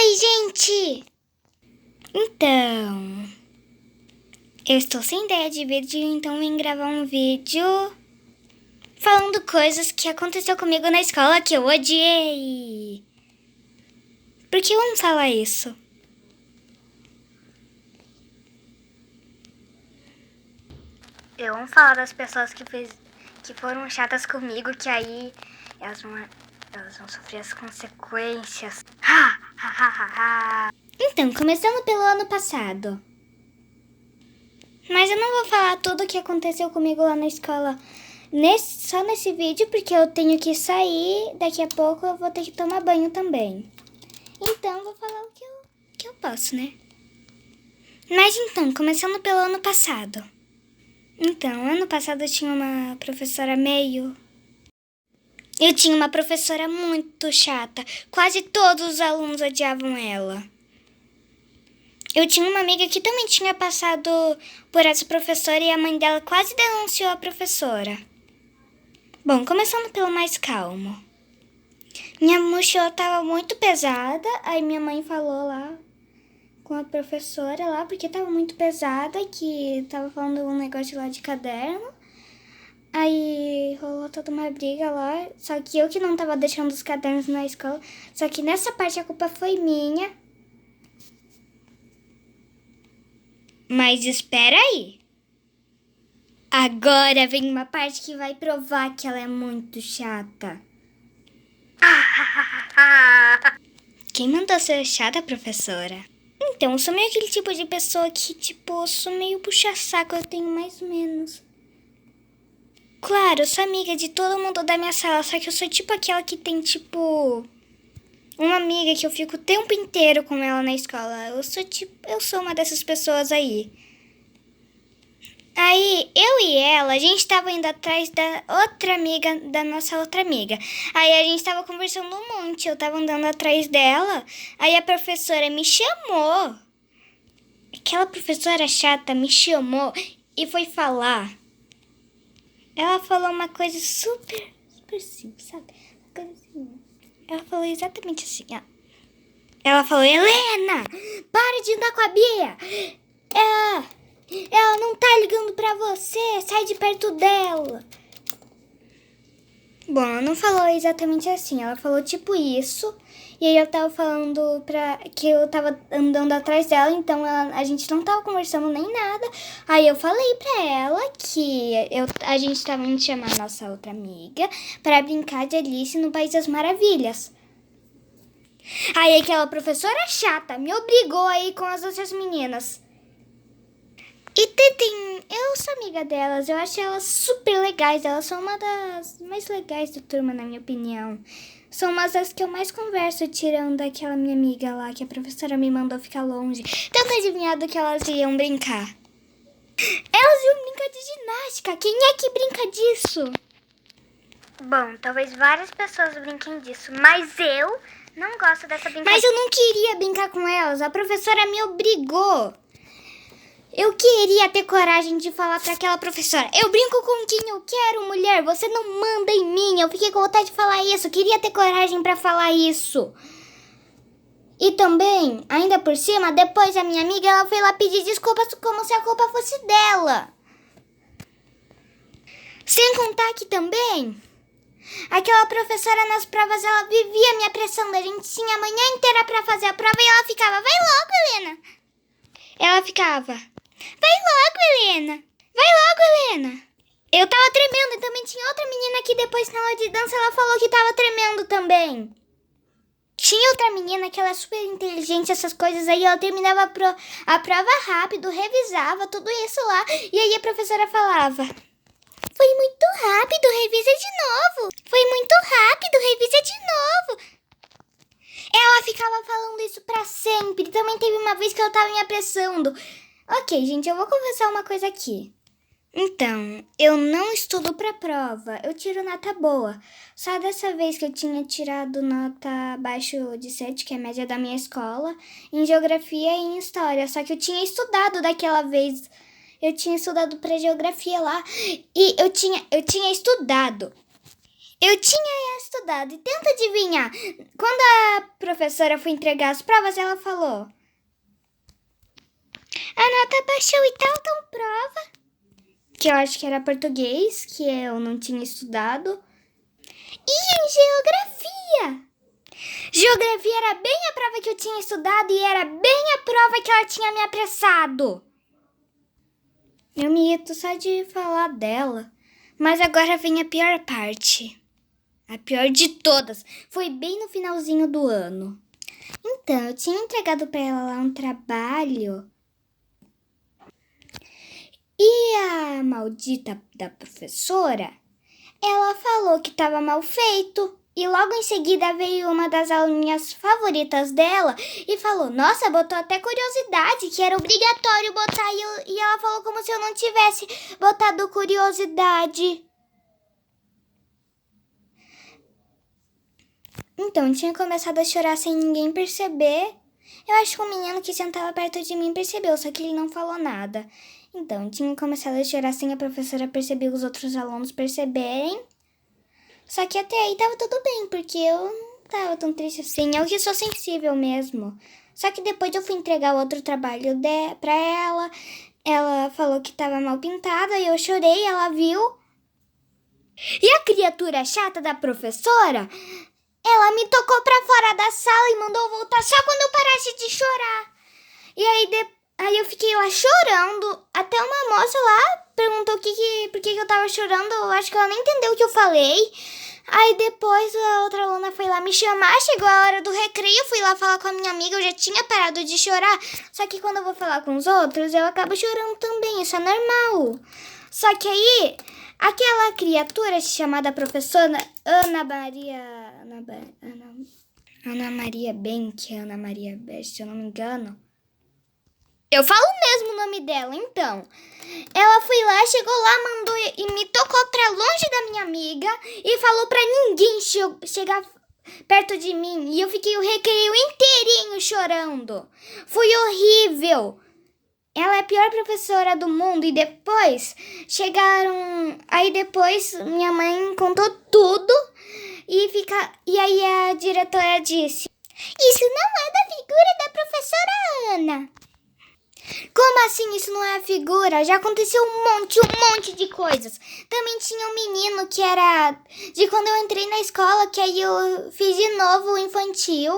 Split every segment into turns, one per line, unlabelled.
Oi, gente! Então, eu estou sem ideia de vídeo, então vim gravar um vídeo falando coisas que aconteceu comigo na escola que eu odiei. Por que vamos falar isso? Eu vou falar das pessoas que foram chatas comigo, que aí elas vão sofrer as consequências. Então, começando pelo ano passado. Mas eu não vou falar tudo o que aconteceu comigo lá na escola só nesse vídeo, porque eu tenho que sair, daqui a pouco eu vou ter que tomar banho também. Então, vou falar o que eu posso, né? Mas então, começando pelo ano passado. Então, ano passado eu tinha uma professora Eu tinha uma professora muito chata. Quase todos os alunos odiavam ela. Eu tinha uma amiga que também tinha passado por essa professora e a mãe dela quase denunciou a professora. Bom, começando pelo mais calmo. Minha mochila estava muito pesada, aí minha mãe falou lá com a professora lá, porque estava muito pesada, que estava falando um negócio lá de caderno. Aí rolou toda uma briga lá, só que eu que não estava deixando os cadernos na escola, só que nessa parte a culpa foi minha. Mas espera aí. Agora vem uma parte que vai provar que ela é muito chata. Quem mandou ser chata, professora? Então, eu sou meio aquele tipo de pessoa que, sou meio puxa-saco, eu tenho mais ou menos. Claro, eu sou amiga de todo mundo da minha sala, só que eu sou tipo aquela que tem, uma amiga que eu fico o tempo inteiro com ela na escola. Eu sou uma dessas pessoas aí. Aí, eu e ela, a gente tava indo atrás da outra amiga, da nossa outra amiga. Aí a gente tava conversando um monte, eu tava andando atrás dela. Aí a professora me chamou. Aquela professora chata me chamou e foi falar. Ela falou uma coisa super simples, sabe? Uma coisa assim. Ela falou exatamente assim, ó. Ela falou, Helena, para de andar com a Bia. Ela não tá ligando pra você, sai de perto dela. Bom, ela não falou exatamente assim, ela falou tipo isso. E aí eu tava falando que eu tava andando atrás dela, então a gente não tava conversando nem nada. Aí eu falei pra ela que a gente tava indo chamar a nossa outra amiga pra brincar de Alice no País das Maravilhas. Aí aquela professora chata me obrigou a ir com as outras meninas. E eu sou amiga delas, eu acho elas super legais, elas são uma das mais legais da turma, na minha opinião. São umas das que eu mais converso, tirando daquela minha amiga lá, que a professora me mandou ficar longe. Tanta adivinhado que elas iam brincar. Elas iam brincar de ginástica, quem é que brinca disso? Bom, talvez várias pessoas brinquem disso, mas eu não gosto dessa brincadeira. Mas eu não queria brincar com elas, a professora me obrigou. Eu queria ter coragem de falar pra aquela professora, eu brinco com quem eu quero, mulher, você não manda em mim. Eu fiquei com vontade de falar isso, eu queria ter coragem pra falar isso. E também, ainda por cima, depois a minha amiga, ela foi lá pedir desculpas como se a culpa fosse dela. Sem contar que também, aquela professora nas provas, ela vivia me apressando. A gente tinha a manhã inteira pra fazer a prova e ela ficava, vai logo, Helena. Ela ficava, vai logo, Helena. Vai logo, Helena. Eu tava tremendo e também tinha outra menina que depois na aula de dança ela falou que tava tremendo também. Tinha outra menina que ela é super inteligente, essas coisas aí, ela terminava a prova rápido, revisava tudo isso lá. E aí a professora falava, foi muito rápido, revisa de novo. Foi muito rápido, revisa de novo. Ela ficava falando isso pra sempre. Também teve uma vez que eu tava me apressando. Ok, gente, eu vou confessar uma coisa aqui. Então, eu não estudo pra prova, eu tiro nota boa. Só dessa vez que eu tinha tirado nota abaixo de 7, que é a média da minha escola, em geografia e em história. Só que eu tinha estudado daquela vez. Eu tinha estudado pra geografia lá e eu tinha estudado. Eu tinha estudado e tenta adivinhar. Quando a professora foi entregar as provas, ela falou: a nota baixou e tal prova. Que eu acho que era português, que eu não tinha estudado. E em geografia. Geografia era bem a prova que eu tinha estudado e era bem a prova que ela tinha me apressado. Eu me irrito só de falar dela. Mas agora vem a pior parte. A pior de todas. Foi bem no finalzinho do ano. Então, eu tinha entregado para ela lá um trabalho. E a maldita da professora, ela falou que estava mal feito. E logo em seguida veio uma das aluninhas favoritas dela e falou: nossa, botou até curiosidade, que era obrigatório botar. E ela falou como se eu não tivesse botado curiosidade. Então, eu tinha começado a chorar sem ninguém perceber. Eu acho que o menino que sentava perto de mim percebeu, só que ele não falou nada. Então, eu tinha começado a chorar sem a professora perceber, os outros alunos perceberem. Só que até aí tava tudo bem, porque eu não tava tão triste assim. Eu que sou sensível mesmo. Só que depois eu fui entregar outro trabalho pra ela. Ela falou que tava mal pintada e eu chorei, ela viu. E a criatura chata da professora, ela me tocou pra fora da sala e mandou voltar só quando eu parasse de chorar. E aí eu fiquei lá chorando. Até uma moça lá perguntou por que eu tava chorando. Eu acho que ela nem entendeu o que eu falei. Aí depois a outra aluna foi lá me chamar. Chegou a hora do recreio. Eu fui lá falar com a minha amiga. Eu já tinha parado de chorar. Só que quando eu vou falar com os outros, eu acabo chorando também. Isso é normal. Só que aí, aquela criatura chamada professora Ana Maria Benck, Ana Maria Best, se eu não me engano. Eu falo mesmo o nome dela, então. Ela foi lá, chegou lá, mandou e me tocou pra longe da minha amiga e falou pra ninguém chegar perto de mim. E eu fiquei o recreio inteirinho chorando. Foi horrível. Ela é a pior professora do mundo. E depois chegaram... Aí depois minha mãe contou tudo. E aí a diretora disse: isso não é da figura da professora Ana. Como assim isso não é a figura? Já aconteceu um monte de coisas. Também tinha um menino que era de quando eu entrei na escola, que aí eu fiz de novo o infantil.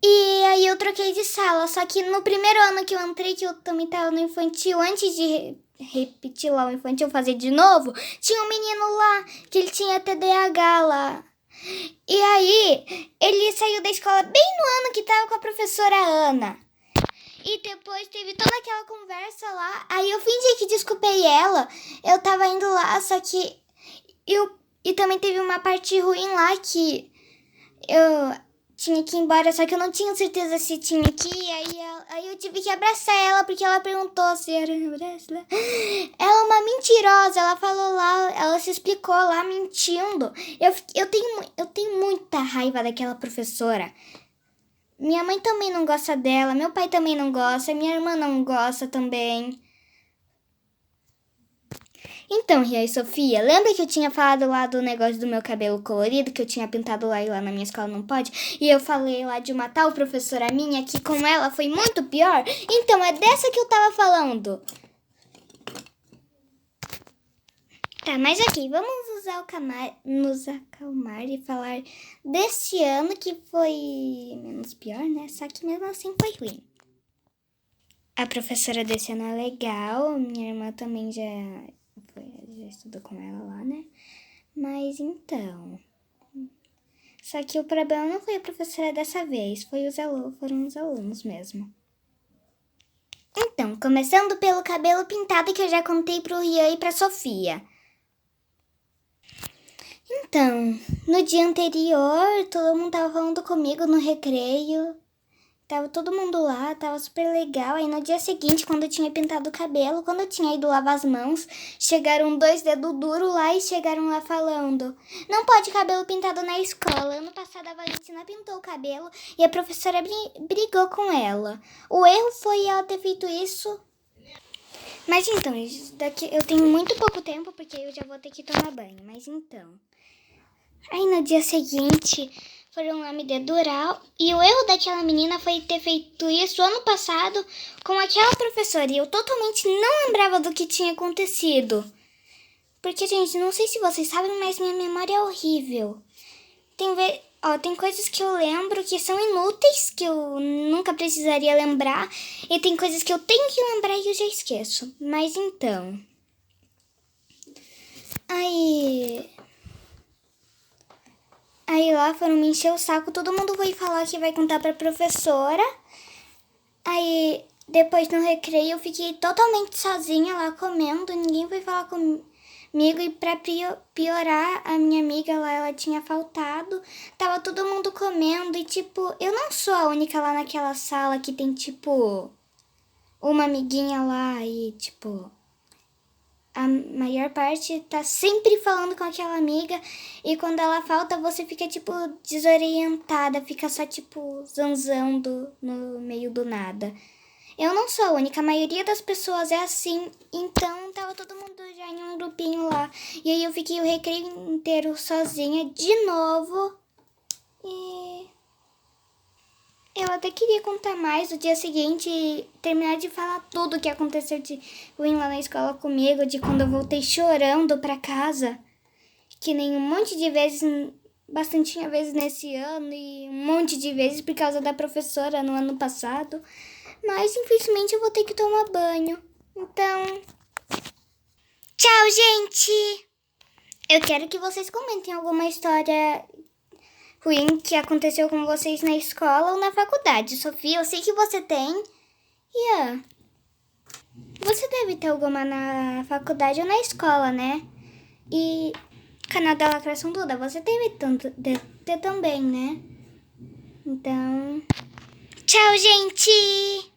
E aí eu troquei de sala. Só que no primeiro ano que eu entrei, que eu também tava no infantil, antes de repetir lá o infantil, fazer de novo, tinha um menino lá, que ele tinha TDAH lá. E aí, ele saiu da escola bem no ano que tava com a professora Ana. E depois teve toda aquela conversa lá. Aí eu fingi que desculpei ela. Eu tava indo lá, só que... E também teve uma parte ruim lá que eu tinha que ir embora, só que eu não tinha certeza se tinha que ir. Aí eu tive que abraçar ela, porque ela perguntou se era um abraço. Ela é uma mentirosa, ela falou lá, ela se explicou lá mentindo. Eu tenho muita raiva daquela professora. Minha mãe também não gosta dela, meu pai também não gosta, minha irmã não gosta também. Então, Ria e Sofia, lembra que eu tinha falado lá do negócio do meu cabelo colorido, que eu tinha pintado lá e lá na minha escola não pode? E eu falei lá de uma tal professora minha que com ela foi muito pior? Então, é dessa que eu tava falando. Tá, mas aqui, vamos nos acalmar e falar desse ano que foi menos pior, né? Só que mesmo assim foi ruim. A professora desse ano é legal, minha irmã também já estudou com ela lá, né? Mas então... Só que o problema não foi a professora dessa vez, foram os alunos mesmo. Então, começando pelo cabelo pintado que eu já contei pro Rian e pra Sofia. Então, no dia anterior, todo mundo tava falando comigo no recreio. Tava todo mundo lá, tava super legal. Aí no dia seguinte, quando eu tinha pintado o cabelo, quando eu tinha ido lavar as mãos, chegaram 2 dedos duros lá e chegaram lá falando: não pode cabelo pintado na escola. Ano passado a Valentina pintou o cabelo e a professora brigou com ela. O erro foi ela ter feito isso. Mas então, daqui eu tenho muito pouco tempo porque eu já vou ter que tomar banho. Mas então... Aí no dia seguinte foram lá me dedurar. E o erro daquela menina foi ter feito isso ano passado com aquela professora. E eu totalmente não lembrava do que tinha acontecido. Porque, gente, não sei se vocês sabem, mas minha memória é horrível. Tem coisas que eu lembro que são inúteis, que eu nunca precisaria lembrar. E tem coisas que eu tenho que lembrar e eu já esqueço. Mas então... Aí lá foram me encher o saco, todo mundo foi falar que vai contar pra professora. Aí depois no recreio eu fiquei totalmente sozinha lá comendo, ninguém foi falar comigo. E pra piorar, a minha amiga lá, ela tinha faltado. Tava todo mundo comendo e tipo, eu não sou a única lá naquela sala que tem tipo uma amiguinha lá e tipo... A maior parte tá sempre falando com aquela amiga e quando ela falta você fica, tipo, desorientada, fica só, tipo, zanzando no meio do nada. Eu não sou a única, a maioria das pessoas é assim, então tava todo mundo já em um grupinho lá. E aí eu fiquei o recreio inteiro sozinha de novo e... Eu até queria contar mais no dia seguinte e terminar de falar tudo o que aconteceu de ruim lá na escola comigo, de quando eu voltei chorando pra casa, que nem um monte de vezes, bastantinha vezes nesse ano e um monte de vezes por causa da professora no ano passado. Mas infelizmente eu vou ter que tomar banho. Então, tchau, gente! Eu quero que vocês comentem alguma história ruim que aconteceu com vocês na escola ou na faculdade. Sofia, eu sei que você tem. Ian, você deve ter alguma na faculdade ou na escola, né? E canal da Lacração Duda, você deve ter também, né? Então... Tchau, gente!